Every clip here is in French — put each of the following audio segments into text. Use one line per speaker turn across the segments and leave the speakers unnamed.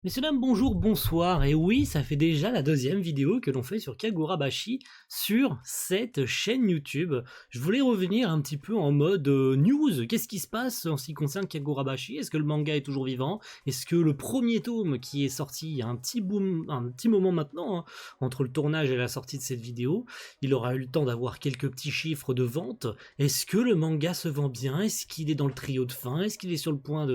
Messieurs, dames, bonjour, bonsoir, et oui, ça fait déjà la deuxième vidéo que l'on fait sur Kagurabashi sur cette chaîne YouTube. Je voulais revenir un petit peu en mode news. Qu'est-ce qui se passe en ce qui concerne Kagurabashi? Est-ce que le manga est toujours vivant? Est-ce que le premier tome qui est sorti il y a un petit moment maintenant, hein, entre le tournage et la sortie de cette vidéo, il aura eu le temps d'avoir quelques petits chiffres de vente? Est-ce que le manga se vend bien? Est-ce qu'il est dans le trio de fin? Est-ce qu'il est sur le point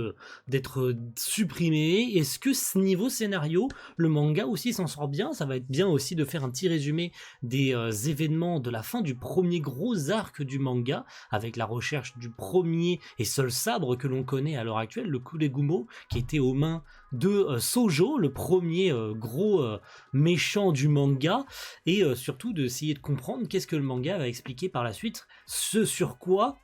d'être supprimé? Est-ce que niveau scénario, le manga aussi s'en sort bien? Ça va être bien aussi de faire un petit résumé des événements de la fin du premier gros arc du manga, avec la recherche du premier et seul sabre que l'on connaît à l'heure actuelle, le Kuregumo, qui était aux mains de Sojo, le premier gros méchant du manga, et surtout d'essayer de comprendre qu'est-ce que le manga va expliquer par la suite, ce sur quoi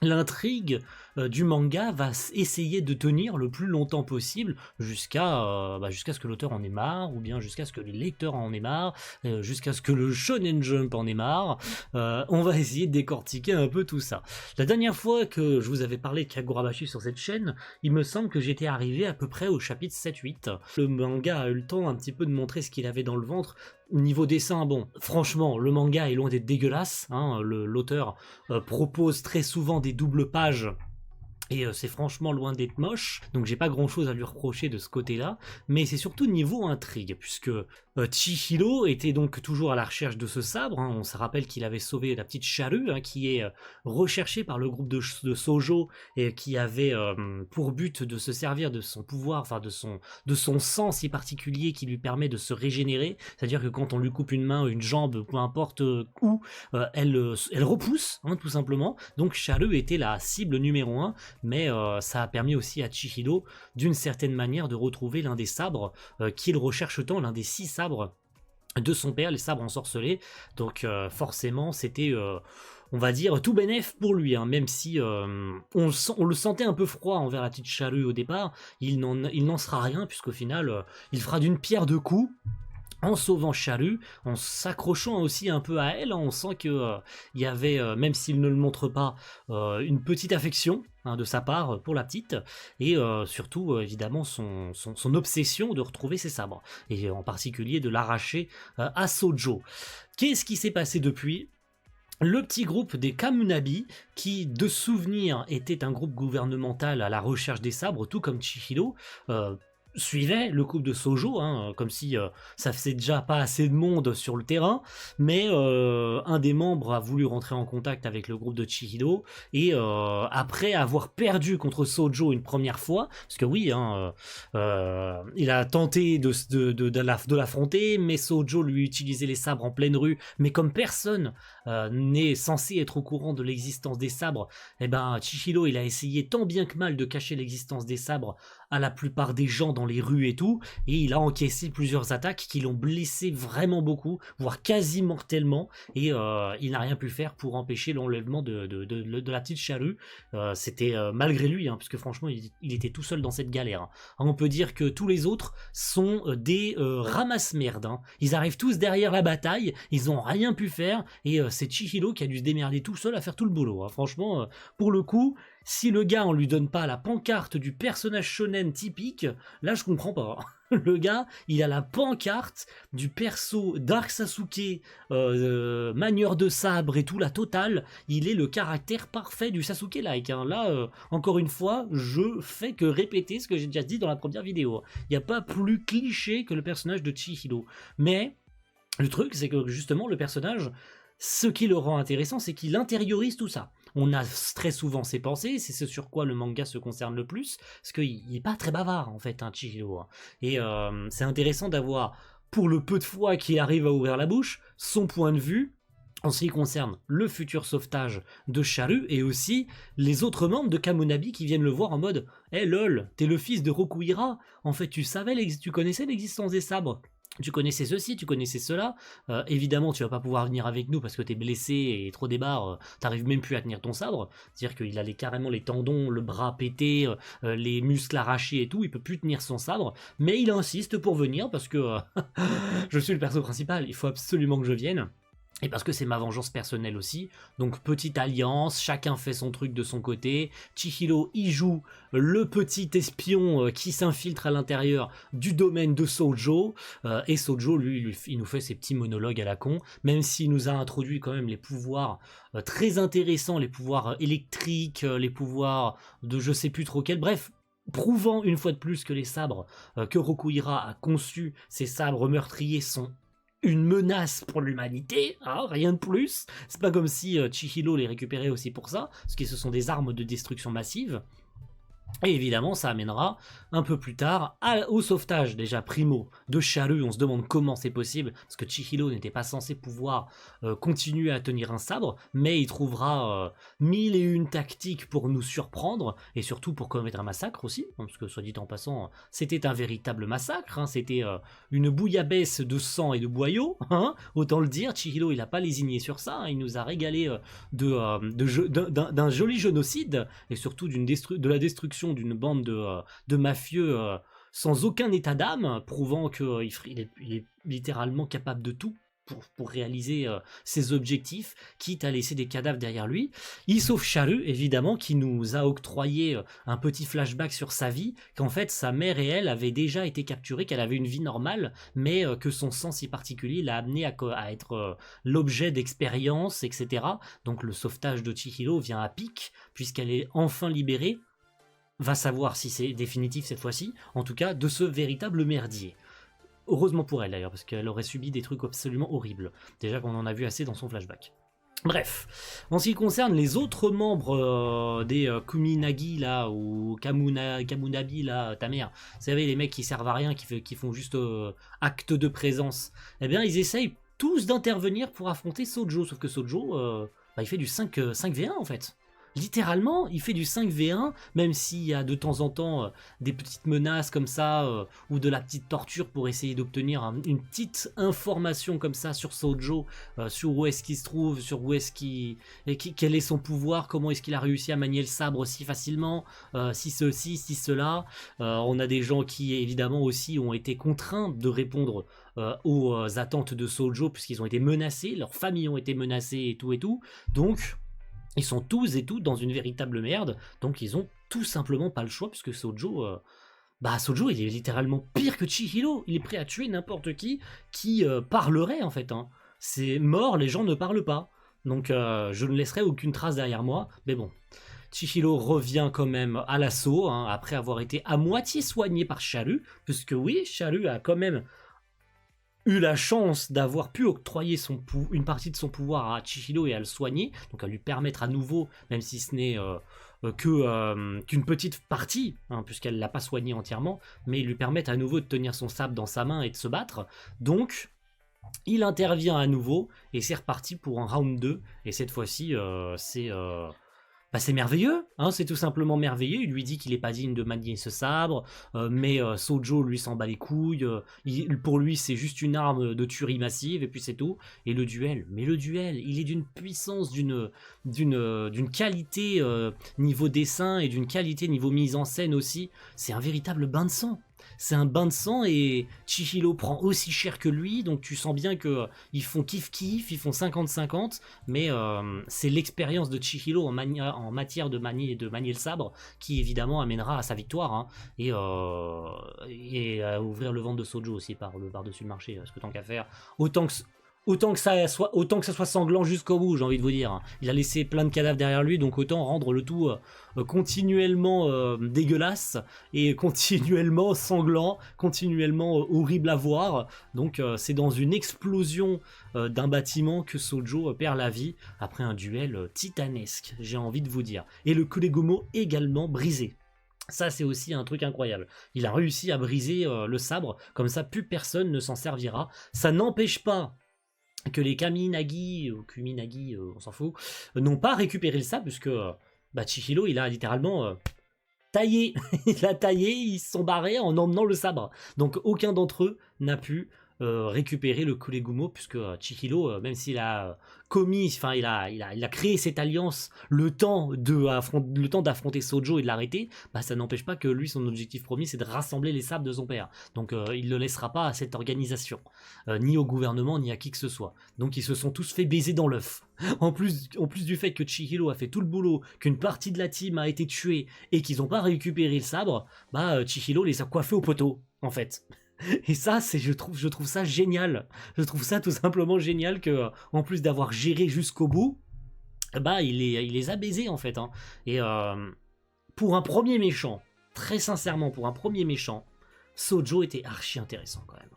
l'intrigue du manga va essayer de tenir le plus longtemps possible jusqu'à ce que l'auteur en ait marre, ou bien jusqu'à ce que les lecteurs en aient marre, jusqu'à ce que le Shonen Jump en ait marre. On va essayer de décortiquer un peu tout ça. La dernière fois que je vous avais parlé de Kagurabashi sur cette chaîne, il me semble que j'étais arrivé à peu près au chapitre 7-8. Le manga a eu le temps un petit peu de montrer ce qu'il avait dans le ventre. Niveau dessin, bon, franchement, le manga est loin d'être dégueulasse, hein. L'auteur propose très souvent des doubles pages et c'est franchement loin d'être moche, donc j'ai pas grand chose à lui reprocher de ce côté-là, mais c'est surtout niveau intrigue, puisque Chihiro était donc toujours à la recherche de ce sabre, hein. On se rappelle qu'il avait sauvé la petite charrue, hein, qui est recherchée par le groupe de Sojo, et qui avait pour but de se servir de son pouvoir, enfin de son sang si particulier qui lui permet de se régénérer, c'est-à-dire que quand on lui coupe une main, une jambe, peu importe où, elle repousse, hein, tout simplement, donc charrue était la cible numéro 1, mais ça a permis aussi à Chihiro, d'une certaine manière, de retrouver l'un des sabres qu'il recherche tant, l'un des 6 sabres de son père, les sabres ensorcelés. Donc forcément, c'était, on va dire, tout bénef pour lui, hein, même si on le sentait un peu froid envers la petite charrue au départ, il n'en sera rien, puisqu'au final, il fera d'une pierre deux coups, en sauvant Charrue, en s'accrochant aussi un peu à elle, hein. On sent que il y avait, même s'il ne le montre pas, une petite affection, hein, de sa part pour la petite, et surtout évidemment son obsession de retrouver ses sabres, et en particulier de l'arracher à Sojo. Qu'est-ce qui s'est passé depuis? Le petit groupe des Kamunabi, qui de souvenir était un groupe gouvernemental à la recherche des sabres, tout comme Chihiro, suivait le couple de Sojo, hein, comme si ça faisait déjà pas assez de monde sur le terrain, mais un des membres a voulu rentrer en contact avec le groupe de Chihiro, et après avoir perdu contre Sojo une première fois, parce que oui, hein, il a tenté de l'affronter, mais Sojo lui utilisait les sabres en pleine rue, mais comme personne n'est censé être au courant de l'existence des sabres, eh ben Chihiro il a essayé tant bien que mal de cacher l'existence des sabres à la plupart des gens dans les rues et tout, et il a encaissé plusieurs attaques qui l'ont blessé vraiment beaucoup, voire quasi mortellement, et il n'a rien pu faire pour empêcher l'enlèvement de la petite charrue. C'était malgré lui, hein, puisque franchement il était tout seul dans cette galère, hein. On peut dire que tous les autres sont des ramasse-merde, hein. Ils arrivent tous derrière la bataille, ils n'ont rien pu faire, et c'est Chihiro qui a dû se démerder tout seul à faire tout le boulot, hein. Franchement, pour le coup, si le gars on lui donne pas la pancarte du personnage shonen typique, là je comprends pas. Le gars, il a la pancarte du perso Dark Sasuke, manieur de sabre et tout, la totale. Il est le caractère parfait du Sasuke-like, hein. Là, encore une fois, je fais que répéter ce que j'ai déjà dit dans la première vidéo. Il n'y a pas plus cliché que le personnage de Chihiro. Mais le truc, c'est que justement, le personnage, ce qui le rend intéressant, c'est qu'il intériorise tout ça. On a très souvent ses pensées, c'est ce sur quoi le manga se concerne le plus, parce qu'il n'est pas très bavard en fait, hein, Chihiro, hein. Et c'est intéressant d'avoir, pour le peu de fois qu'il arrive à ouvrir la bouche, son point de vue en ce qui concerne le futur sauvetage de Charrue, et aussi les autres membres de Kamunabi qui viennent le voir en mode hey, lol, t'es le fils de Rokuhira, en fait tu connaissais l'existence des sabres, tu connaissais ceci, tu connaissais cela, évidemment tu vas pas pouvoir venir avec nous parce que t'es blessé et trop débarre, t'arrives même plus à tenir ton sabre, c'est-à-dire qu'il a carrément les tendons, le bras pété, les muscles arrachés et tout, il peut plus tenir son sabre, mais il insiste pour venir parce que je suis le perso principal, il faut absolument que je vienne. Et parce que c'est ma vengeance personnelle aussi. Donc petite alliance, chacun fait son truc de son côté. Chihiro y joue le petit espion qui s'infiltre à l'intérieur du domaine de Sojo. Et Sojo, lui, il nous fait ses petits monologues à la con. Même s'il nous a introduit quand même les pouvoirs très intéressants, les pouvoirs électriques, les pouvoirs de je sais plus trop quels. Bref, prouvant une fois de plus que les sabres que Rokuhira a conçus, ces sabres meurtriers sont une menace pour l'humanité, hein, rien de plus. C'est pas comme si Chihiro les récupérait aussi pour ça, parce que ce sont des armes de destruction massive. Et évidemment, ça amènera un peu plus tard au sauvetage, déjà primo, de Charu. On se demande comment c'est possible, parce que Chihiro n'était pas censé pouvoir continuer à tenir un sabre, mais il trouvera mille et une tactiques pour nous surprendre, et surtout pour commettre un massacre aussi, parce que soit dit en passant, c'était un véritable massacre, hein, c'était une bouillabaisse de sang et de boyaux, hein, autant le dire. Chihiro, il n'a pas lésigné sur ça, hein, il nous a régalé d'un joli génocide, et surtout de la destruction d'une bande de mafieux sans aucun état d'âme, prouvant qu'il est littéralement capable de tout pour réaliser ses objectifs, quitte à laisser des cadavres derrière lui. Il sauve Charu, évidemment, qui nous a octroyé un petit flashback sur sa vie, qu'en fait sa mère et elle avaient déjà été capturées, qu'elle avait une vie normale, mais que son sang si particulier l'a amené à être l'objet d'expériences, etc. Donc le sauvetage de Chihiro vient à pic, puisqu'elle est enfin libérée. Va savoir si c'est définitif cette fois-ci, en tout cas de ce véritable merdier. Heureusement pour elle d'ailleurs, parce qu'elle aurait subi des trucs absolument horribles. Déjà qu'on en a vu assez dans son flashback. Bref, en ce qui concerne les autres membres des Kuminagi là, ou Kamunabi là, ta mère, vous savez, les mecs qui servent à rien, qui font juste acte de présence, eh bien ils essayent tous d'intervenir pour affronter Sojo, sauf que Sojo, il fait du 5v1 en fait. Littéralement, il fait du 5v1, même s'il y a de temps en temps des petites menaces comme ça, ou de la petite torture pour essayer d'obtenir une petite information comme ça sur Sojo, sur où est-ce qu'il se trouve, sur où est-ce quel est son pouvoir, comment est-ce qu'il a réussi à manier le sabre si facilement, si ceci, si cela. On a des gens qui évidemment aussi ont été contraints de répondre aux attentes de Sojo, puisqu'ils ont été menacés, leurs familles ont été menacées et tout, donc ils sont tous et toutes dans une véritable merde, donc ils ont tout simplement pas le choix, puisque Sojo, Sojo il est littéralement pire que Chihiro, il est prêt à tuer n'importe qui parlerait en fait, hein. C'est mort, les gens ne parlent pas, donc je ne laisserai aucune trace derrière moi, mais bon. Chihiro revient quand même à l'assaut, hein, après avoir été à moitié soigné par Charu, puisque oui, Charu a quand même eu la chance d'avoir pu octroyer une partie de son pouvoir à Chihiro et à le soigner, donc à lui permettre à nouveau, même si ce n'est qu'une petite partie, hein, puisqu'elle ne l'a pas soigné entièrement, mais lui permettre à nouveau de tenir son sabre dans sa main et de se battre. Donc il intervient à nouveau et c'est reparti pour un round 2, et cette fois-ci c'est merveilleux, hein, c'est tout simplement merveilleux. Il lui dit qu'il n'est pas digne de manier ce sabre, mais Sojo lui s'en bat les couilles, pour lui c'est juste une arme de tuerie massive, et puis c'est tout. Et le duel, il est d'une puissance, d'une qualité niveau dessin, et d'une qualité niveau mise en scène aussi. C'est un véritable bain de sang. C'est un bain de sang, et Chihiro prend aussi cher que lui, donc tu sens bien que ils font kiff-kiff, ils font 50-50, mais c'est l'expérience de Chihiro en matière de manier le sabre qui évidemment amènera à sa victoire, hein, et à ouvrir le ventre de Sojo aussi par-dessus le marché, ce que tant qu'à faire. Autant que ça soit sanglant jusqu'au bout, j'ai envie de vous dire. Il a laissé plein de cadavres derrière lui, donc autant rendre le tout continuellement dégueulasse et continuellement sanglant, continuellement horrible à voir. Donc c'est dans une explosion d'un bâtiment que Sojo perd la vie après un duel titanesque, j'ai envie de vous dire. Et le Kuregomo également brisé. Ça c'est aussi un truc incroyable. Il a réussi à briser le sabre, comme ça plus personne ne s'en servira. Ça n'empêche pas que les Kaminagi, ou Kuminagi, on s'en fout, n'ont pas récupéré le sabre, puisque Chihiro, il a littéralement taillé. Il a taillé, ils se sont barrés en emmenant le sabre. Donc aucun d'entre eux n'a pu récupérer le Kulegumo, puisque Chihiro, même s'il a commis, enfin il a créé cette alliance le temps d'affronter Sojo et de l'arrêter, bah, ça n'empêche pas que lui, son objectif premier, c'est de rassembler les sabres de son père. Donc il ne le laissera pas à cette organisation, ni au gouvernement, ni à qui que ce soit. Donc ils se sont tous fait baiser dans l'œuf. En plus du fait que Chihiro a fait tout le boulot, qu'une partie de la team a été tuée et qu'ils n'ont pas récupéré le sabre, bah Chihiro les a coiffés au poteau, en fait. Et ça, je trouve ça génial. Je trouve ça tout simplement génial que, en plus d'avoir géré jusqu'au bout, bah il les a baisés en fait. Hein. Et pour un premier méchant, très sincèrement, pour un premier méchant, Sojo était archi intéressant quand même,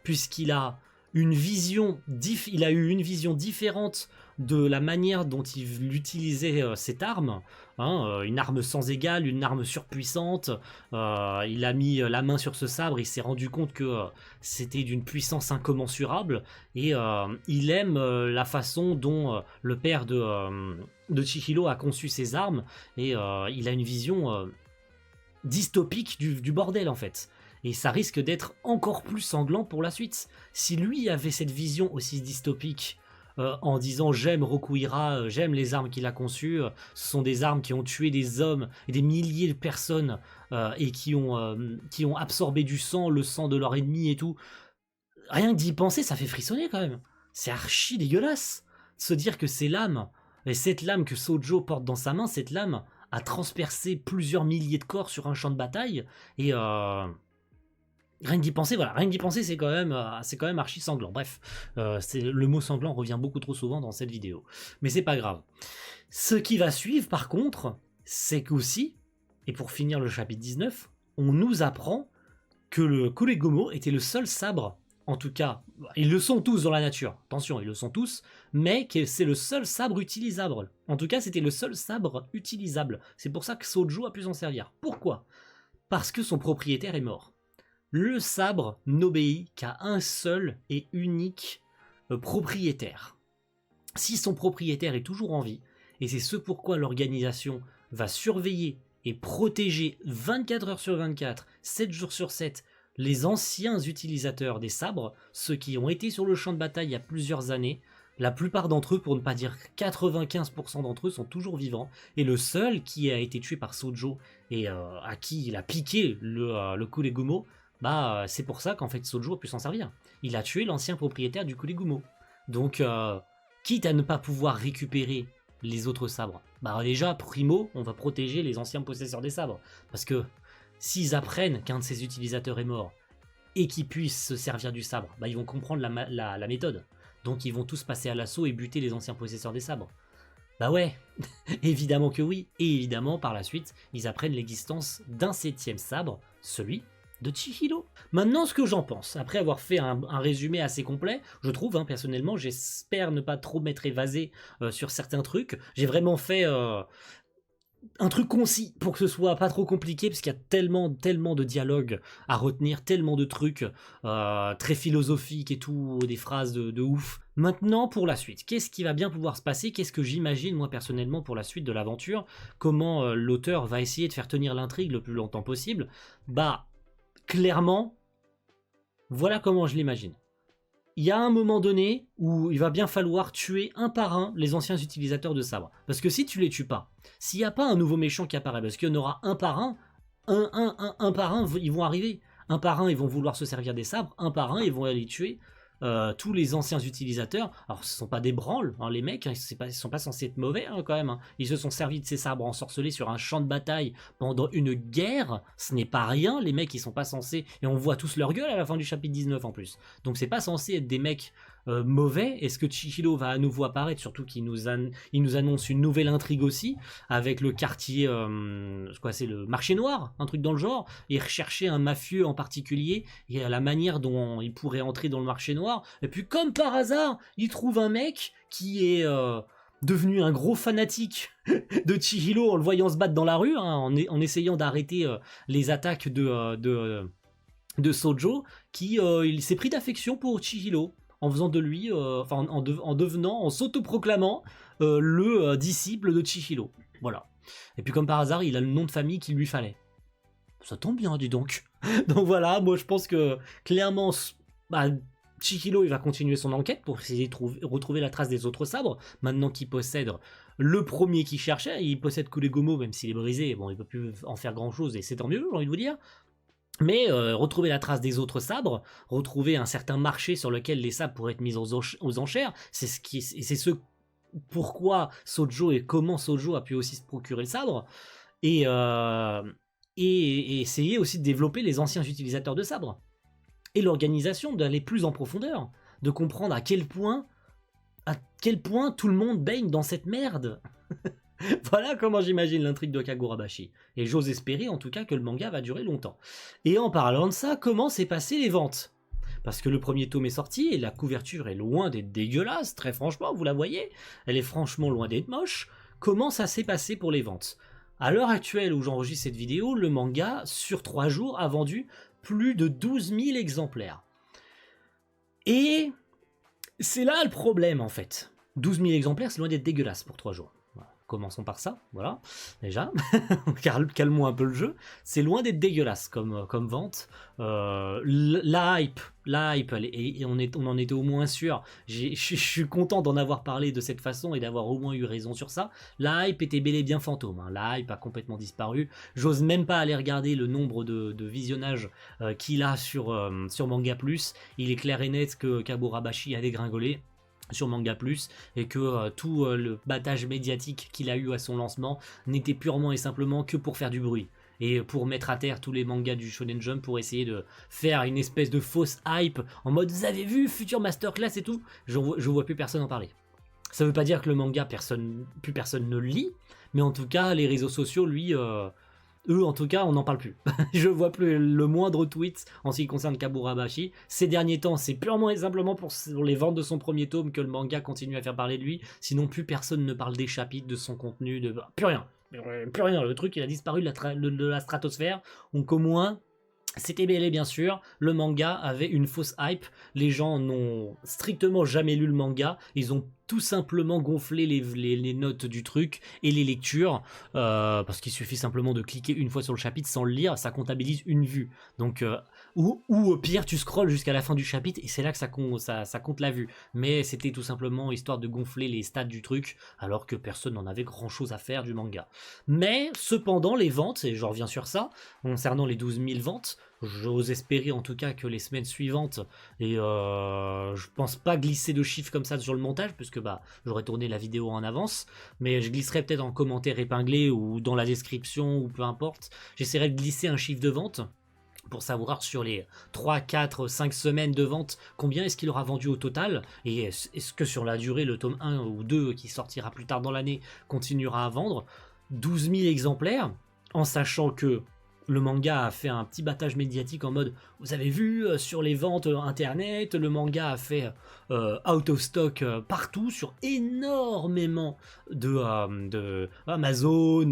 puisqu'il a il a eu une vision différente de la manière dont il utilisait cette arme, hein, une arme sans égale, une arme surpuissante. Il a mis la main sur ce sabre, il s'est rendu compte que c'était d'une puissance incommensurable, et il aime la façon dont le père de Chihiro a conçu ses armes, et il a une vision dystopique du bordel en fait. Et ça risque d'être encore plus sanglant pour la suite. Si lui avait cette vision aussi dystopique, en disant j'aime Rokuhira, j'aime les armes qu'il a conçues, ce sont des armes qui ont tué des hommes et des milliers de personnes, et qui ont absorbé du sang, le sang de leur ennemi et tout. Rien que d'y penser, ça fait frissonner quand même. C'est archi dégueulasse. Se dire que ces lames, et cette lame que Sojo porte dans sa main, cette lame a transpercé plusieurs milliers de corps sur un champ de bataille, et rien que d'y penser, voilà, rien que d'y penser, c'est quand même archi sanglant. Bref, le mot sanglant revient beaucoup trop souvent dans cette vidéo, mais c'est pas grave. Ce qui va suivre, par contre, c'est qu'aussi, et pour finir le chapitre 19, on nous apprend que le Kulegumo était le seul sabre, en tout cas, ils le sont tous dans la nature, attention, ils le sont tous, mais que c'est le seul sabre utilisable. En tout cas, c'était le seul sabre utilisable. C'est pour ça que Sojo a pu s'en servir. Pourquoi ? Parce que son propriétaire est mort. Le sabre n'obéit qu'à un seul et unique propriétaire. Si son propriétaire est toujours en vie, et c'est ce pourquoi l'organisation va surveiller et protéger 24 heures sur 24, 7 jours sur 7, les anciens utilisateurs des sabres, ceux qui ont été sur le champ de bataille il y a plusieurs années, la plupart d'entre eux, pour ne pas dire 95% d'entre eux, sont toujours vivants, et le seul qui a été tué par Sojo et à qui il a piqué le Kulegumo, bah c'est pour ça qu'en fait Sojo a pu s'en servir. Il a tué l'ancien propriétaire du Kulegumo. Donc, quitte à ne pas pouvoir récupérer les autres sabres, bah déjà, primo, on va protéger les anciens possesseurs des sabres. Parce que s'ils apprennent qu'un de ces utilisateurs est mort et qu'ils puissent se servir du sabre, bah ils vont comprendre la méthode. Donc ils vont tous passer à l'assaut et buter les anciens possesseurs des sabres. Bah ouais, évidemment que oui. Et évidemment, par la suite, ils apprennent l'existence d'un 7e sabre, celui de Chihiro. Maintenant, ce que j'en pense, après avoir fait un résumé assez complet, je trouve, hein, personnellement, j'espère ne pas trop m'être évasé sur certains trucs. J'ai vraiment fait un truc concis pour que ce soit pas trop compliqué, parce qu'il y a tellement de dialogues à retenir, tellement de trucs très philosophiques et tout, des phrases de ouf. Maintenant, pour la suite, qu'est-ce qui va bien pouvoir se passer? Qu'est-ce que j'imagine, moi, personnellement, pour la suite de l'aventure? Comment l'auteur va essayer de faire tenir l'intrigue le plus longtemps possible? Bah, clairement, voilà comment je l'imagine. Il y a un moment donné où il va bien falloir tuer un par un les anciens utilisateurs de sabre. Parce que si tu les tues pas, s'il n'y a pas un nouveau méchant qui apparaît, parce qu'il y en aura un par un, un par un, ils vont arriver. Un par un, ils vont vouloir se servir des sabres, un par un, ils vont aller tuer tous les anciens utilisateurs. Alors ce sont pas des branles, hein, les mecs, hein, ils sont pas censés être mauvais hein, quand même. Hein. Ils se sont servis de ces sabres ensorcelés sur un champ de bataille pendant une guerre. Ce n'est pas rien, les mecs ils sont pas censés, et on voit tous leur gueule à la fin du chapitre 19 en plus. Donc c'est pas censé être des mecs mauvais. Est-ce que Chihiro va à nouveau apparaître? Surtout qu'il nous annonce une nouvelle intrigue aussi, avec le quartier, c'est le marché noir, un truc dans le genre, et rechercher un mafieux en particulier, et la manière dont il pourrait entrer dans le marché noir. Et puis comme par hasard, il trouve un mec qui est devenu un gros fanatique de Chihiro en le voyant se battre dans la rue, hein, en essayant d'arrêter les attaques de Sojo, qui il s'est pris d'affection pour Chihiro, en faisant de lui, en s'autoproclamant le disciple de Chihiro. Voilà. Et puis comme par hasard, il a le nom de famille qu'il lui fallait. Ça tombe bien, dis donc. Donc voilà, moi je pense que clairement, bah, Chihiro, il va continuer son enquête pour essayer de retrouver la trace des autres sabres, maintenant qu'il possède le premier qu'il cherchait. Il possède Kuregomo, même s'il est brisé, bon, il peut plus en faire grand chose, et c'est tant mieux, j'ai envie de vous dire. Mais retrouver la trace des autres sabres, retrouver un certain marché sur lequel les sabres pourraient être mis aux enchères, c'est ce pourquoi Sojo et comment Sojo a pu aussi se procurer le sabre, et essayer aussi de développer les anciens utilisateurs de sabres. Et l'organisation d'aller plus en profondeur, de comprendre à quel point tout le monde baigne dans cette merde. Voilà comment j'imagine l'intrigue de Kagurabashi. Et j'ose espérer en tout cas que le manga va durer longtemps. Et en parlant de ça, comment s'est passé les ventes? Parce que le premier tome est sorti et la couverture est loin d'être dégueulasse, très franchement, vous la voyez. Elle est franchement loin d'être moche. Comment ça s'est passé pour les ventes? À l'heure actuelle où j'enregistre cette vidéo, le manga, sur 3 jours, a vendu plus de 12 000 exemplaires. Et c'est là le problème en fait. 12 000 exemplaires, c'est loin d'être dégueulasse pour 3 jours. Commençons par ça, voilà, déjà, calmons un peu le jeu, c'est loin d'être dégueulasse comme vente, la hype, on en était au moins sûr, je suis content d'en avoir parlé de cette façon et d'avoir au moins eu raison sur ça, la hype était bel et bien fantôme, hein. La hype a complètement disparu, j'ose même pas aller regarder le nombre de visionnages qu'il a sur Manga Plus, il est clair et net que Kagurabashi a dégringolé sur Manga Plus et que tout le battage médiatique qu'il a eu à son lancement n'était purement et simplement que pour faire du bruit et pour mettre à terre tous les mangas du Shonen Jump pour essayer de faire une espèce de fausse hype en mode vous avez vu future masterclass et tout. Je vois plus personne en parler. Ça veut pas dire que le manga plus personne ne le lit, mais en tout cas les réseaux sociaux eux, en tout cas, on n'en parle plus. Je vois plus le moindre tweet en ce qui concerne Kagurabashi. Ces derniers temps, c'est purement et simplement pour les ventes de son premier tome que le manga continue à faire parler de lui. Sinon, plus personne ne parle des chapitres, de son contenu, plus rien. Plus rien. Le truc, il a disparu de la stratosphère. Donc au moins, c'était bel et bien sûr, le manga avait une fausse hype, les gens n'ont strictement jamais lu le manga, ils ont tout simplement gonflé les notes du truc et les lectures, parce qu'il suffit simplement de cliquer une fois sur le chapitre sans le lire, ça comptabilise une vue. Donc, ou au pire, tu scrolles jusqu'à la fin du chapitre et c'est là que ça compte la vue. Mais c'était tout simplement histoire de gonfler les stats du truc, alors que personne n'en avait grand chose à faire du manga. Mais cependant, les ventes, et je reviens sur ça, concernant les 12 000 ventes, j'ose espérer en tout cas que les semaines suivantes, et je pense pas glisser de chiffres comme ça sur le montage, puisque j'aurais tourné la vidéo en avance, mais je glisserai peut-être en commentaire épinglé ou dans la description ou peu importe, j'essaierai de glisser un chiffre de vente pour savoir sur les 3, 4, 5 semaines de vente, combien est-ce qu'il aura vendu au total, et est-ce que sur la durée, le tome 1 ou 2 qui sortira plus tard dans l'année continuera à vendre 12 000 exemplaires, en sachant que le manga a fait un petit battage médiatique en mode vous avez vu sur les ventes internet, le manga a fait out of stock partout sur énormément de Amazon,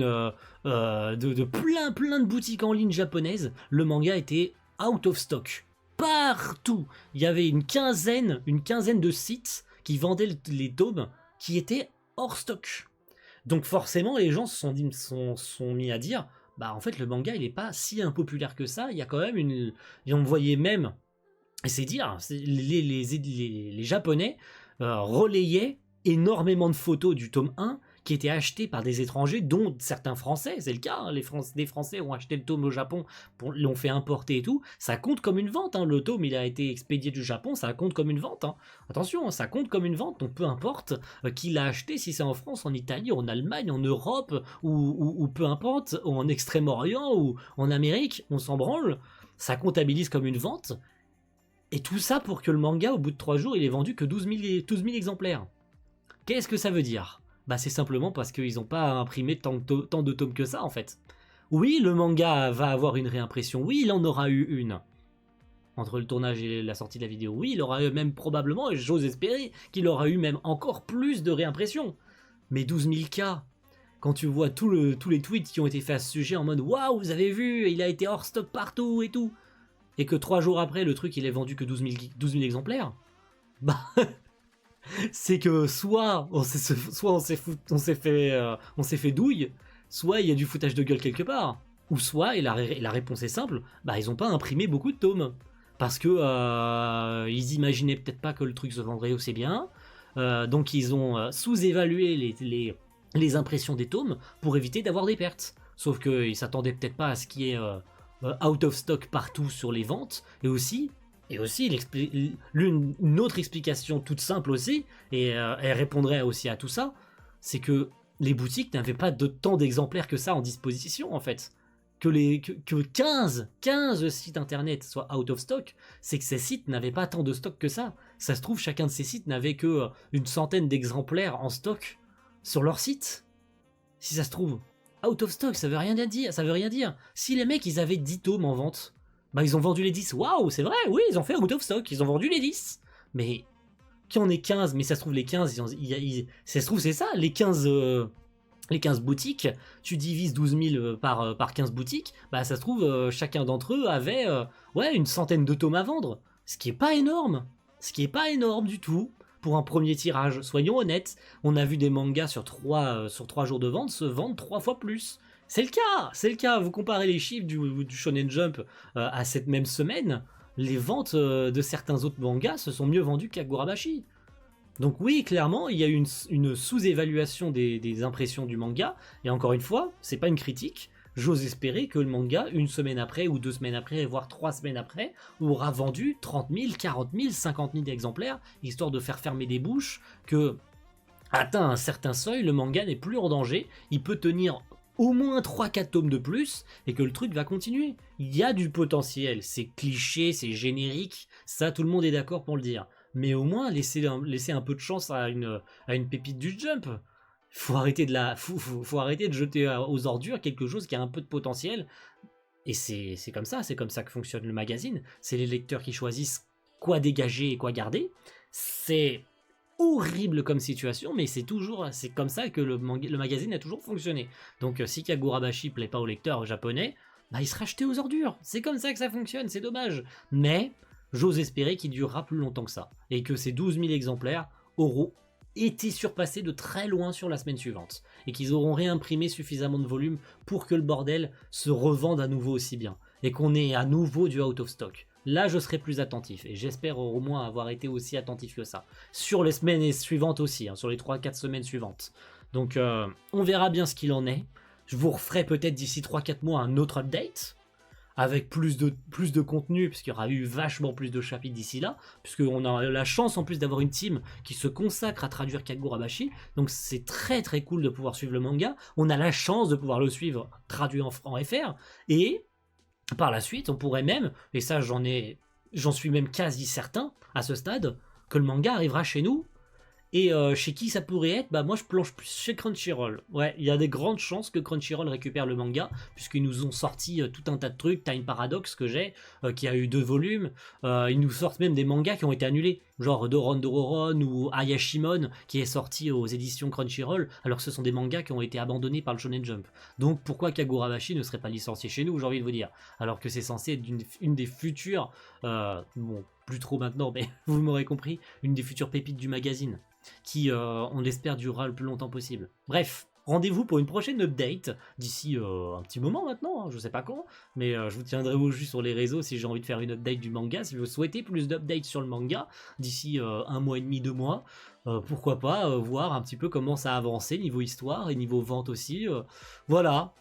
de plein de boutiques en ligne japonaises. Le manga était out of stock partout. Il y avait une quinzaine de sites qui vendaient les tomes qui étaient hors stock. Donc forcément les gens se sont mis à dire en fait le manga il est pas si impopulaire que ça, il y a quand même et on voyait même, et c'est dire, les japonais relayaient énormément de photos du tome 1 qui étaient achetées par des étrangers, dont certains français, c'est le cas, hein, des français ont acheté le tome au Japon, l'ont fait importer et tout, ça compte comme une vente, hein, le tome il a été expédié du Japon, ça compte comme une vente, hein. Attention, ça compte comme une vente, donc peu importe qui l'a acheté, si c'est en France, en Italie, en Allemagne, en Europe, ou peu importe, ou en Extrême-Orient, ou en Amérique, on s'en branle, ça comptabilise comme une vente, et tout ça pour que le manga, au bout de 3 jours, il ait vendu que 12 000 exemplaires. Qu'est-ce que ça veut dire ? C'est simplement parce qu'ils n'ont pas imprimé tant de tomes que ça, en fait. Oui, le manga va avoir une réimpression. Oui, il en aura eu une. Entre le tournage et la sortie de la vidéo. Oui, il aura eu même probablement, et j'ose espérer, qu'il aura eu même encore plus de réimpression. Mais 12 000 cas, quand tu vois tous les tweets qui ont été faits à ce sujet en mode « Waouh, vous avez vu, il a été hors stock partout et tout !» et que 3 jours après, le truc, il est vendu que 12 000 exemplaires, c'est que soit on s'est fait douille, soit il y a du foutage de gueule quelque part, ou soit, et la réponse est simple, ils ont pas imprimé beaucoup de tomes. parce que ils imaginaient peut-être pas que le truc se vendrait aussi bien. Donc ils ont sous-évalué les impressions des tomes pour éviter d'avoir des pertes. Sauf qu'ils s'attendaient peut-être pas à ce qui est out of stock partout sur les ventes. Une autre explication toute simple aussi, et elle répondrait aussi à tout ça, c'est que les boutiques n'avaient pas de tant d'exemplaires que ça en disposition en fait. Que 15 sites internet soient out of stock, c'est que ces sites n'avaient pas tant de stock que ça. Ça se trouve, chacun de ces sites n'avait que une centaine d'exemplaires en stock sur leur site. Si ça se trouve, out of stock, ça veut rien dire. Ça veut rien dire. Si les mecs, ils avaient 10 tomes en vente, bah ils ont vendu les 10. Waouh, c'est vrai, oui, ils ont fait out of stock, ils ont vendu les 10. Mais qui en est 15, mais ça se trouve, les 15, ça se trouve, c'est ça, les 15 boutiques, tu divises 12 000 par 15 boutiques, bah ça se trouve, chacun d'entre eux avait une centaine de tomes à vendre. Ce qui est pas énorme. Ce qui est pas énorme du tout pour un premier tirage. Soyons honnêtes, on a vu des mangas sur 3 jours de vente se vendre 3 fois plus. C'est le cas. Vous comparez les chiffres du Shonen Jump à cette même semaine, les ventes de certains autres mangas se sont mieux vendues qu'Agurabashi. Donc oui, clairement, il y a eu une sous-évaluation des impressions du manga, et encore une fois, c'est pas une critique, j'ose espérer que le manga, une semaine après, ou 2 semaines après, voire 3 semaines après, aura vendu 30 000, 40 000, 50 000 exemplaires, histoire de faire fermer des bouches, que, atteint un certain seuil, le manga n'est plus en danger, il peut tenir au moins 3-4 tomes de plus, et que le truc va continuer. Il y a du potentiel, c'est cliché, c'est générique, ça tout le monde est d'accord pour le dire. Mais au moins laisser un peu de chance à une pépite du Jump. Faut arrêter faut arrêter de jeter aux ordures quelque chose qui a un peu de potentiel. Et c'est comme ça que fonctionne le magazine. C'est les lecteurs qui choisissent quoi dégager et quoi garder. C'est horrible comme situation, mais c'est comme ça que le magazine a toujours fonctionné. Donc si Kagurabashi plaît pas aux lecteurs japonais, bah il sera jeté aux ordures. C'est comme ça que ça fonctionne, c'est dommage. Mais j'ose espérer qu'il durera plus longtemps que ça, et que ces 12 000 exemplaires auront été surpassés de très loin sur la semaine suivante, et qu'ils auront réimprimé suffisamment de volume pour que le bordel se revende à nouveau aussi bien, et qu'on ait à nouveau du out of stock. Là, je serai plus attentif, et j'espère au moins avoir été aussi attentif que ça. Sur les semaines suivantes aussi, sur les 3-4 semaines suivantes. Donc, on verra bien ce qu'il en est. Je vous referai peut-être d'ici 3-4 mois un autre update, avec plus de contenu, puisqu'il y aura eu vachement plus de chapitres d'ici là, puisqu'on a la chance en plus d'avoir une team qui se consacre à traduire Kagurabashi, donc c'est très très cool de pouvoir suivre le manga, on a la chance de pouvoir le suivre traduit en FR, et par la suite on pourrait même, et ça j'en suis même quasi certain à ce stade, que le manga arrivera chez nous. Et chez qui ça pourrait être? Bah moi je plonge plus chez Crunchyroll. Ouais, il y a des grandes chances que Crunchyroll récupère le manga, puisqu'ils nous ont sorti tout un tas de trucs. Time Paradox que j'ai, qui a eu 2 volumes. Ils nous sortent même des mangas qui ont été annulés, genre Doron Dororon ou Ayashimon, qui est sorti aux éditions Crunchyroll, alors que ce sont des mangas qui ont été abandonnés par le Shonen Jump. Donc pourquoi Kagurabashi ne serait pas licencié chez nous, j'ai envie de vous dire, alors que c'est censé être une des futures, bon, plus trop maintenant, mais vous m'aurez compris, une des futures pépites du magazine, qui, on l'espère, durera le plus longtemps possible. Bref, rendez-vous pour une prochaine update, d'ici un petit moment maintenant, je sais pas quand, mais je vous tiendrai au jus sur les réseaux si j'ai envie de faire une update du manga, si vous souhaitez plus d'updates sur le manga, d'ici 1 mois et demi, 2 mois, pourquoi pas voir un petit peu comment ça a avancé niveau histoire et niveau vente aussi, voilà.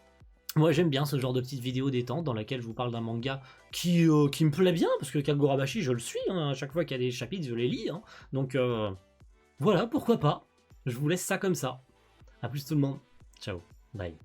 Moi j'aime bien ce genre de petites vidéos détente dans laquelle je vous parle d'un manga qui me plaît bien, parce que Kagurabashi je le suis, à chaque fois qu'il y a des chapitres je les lis, donc voilà, pourquoi pas. Je vous laisse ça comme ça. A plus tout le monde. Ciao. Bye.